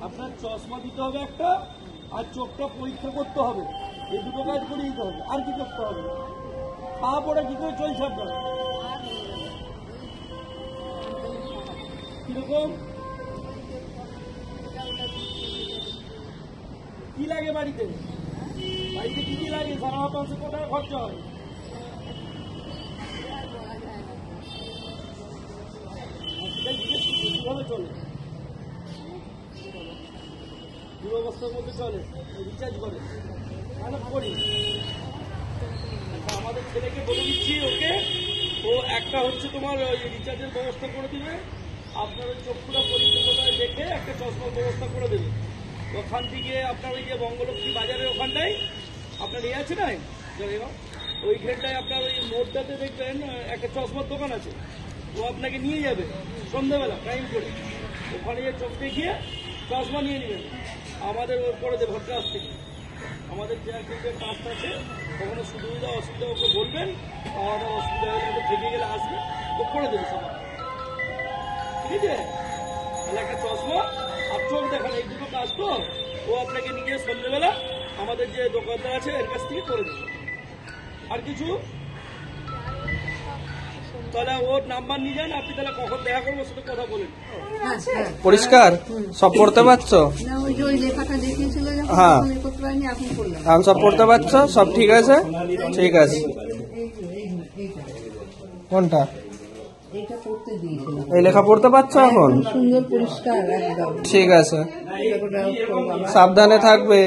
আপনার চশমা দিতে হবে একটা, আর চোখটা পরীক্ষা করতে হবে। এই দুটো কাজ করে দিতে হবে, আর কি করতে হবে? খাওয়া পড়া কি করে চলছে আপনার? কিরকম কি লাগে বাড়িতে? বাড়িতে কি কি লাগে? সারা 500 টাকা খরচা হয়। কিভাবে চলে? দুরবস্থার মধ্যে চলে, রিচার্জ করে করি। আমাদের ছেলেকে বলে দিচ্ছি, ওকে ও একটা হচ্ছে তোমার ওই রিচার্জের ব্যবস্থা করে দিবে। আপনার ওই চক্ষুটা পরীক্ষা দেখে একটা চশমার ব্যবস্থা করে দেবে। ওখান থেকে আপনার ওই যে বঙ্গলক্ষ্মী বাজারের ওখানটায় আপনার ইয়ে আছে না, ওইখানটায় আপনার ওই মোড়টাতে দেখবেন একটা চশমার দোকান আছে। ও আপনাকে নিয়ে যাবে সন্ধ্যাবেলা টাইম করে, ওখানে গিয়ে চোখ দেখিয়ে চশমা নিয়ে নেবেন। আমাদের ওর করে দেবে কাছ থেকে। আমাদের যে কাজটা আছে, কখনো সুবিধা অসুবিধা ওকে বলবেন, আমাদের অসুবিধা হলে ওকে থেকে গেলে আসবে, ও করে দেবে সবাই। ঠিক আছে? তাহলে একটা চশমা আর চোখ দেখান, এই দুটো কাজ তো ও আপনাকে নিয়ে সন্ধ্যেবেলা আমাদের যে দোকানদার আছে এর কাছ থেকে করে দেবে। আর কিছু? তাহলে ওর নাম্বার নিয়ে যান, আপনি তাহলে কখন দেখা করবো সাথে কথা বলেন। পরিষ্কার সব পড়তে পারছো? হ্যাঁ, এখন সব পড়তে পারছো? সব ঠিক আছে? ঠিক আছে। কোনটা? এই লেখা পড়তে পারছো এখন? সুন্দর পরিষ্কার একদম। ঠিক আছে, সাবধানে থাকবে।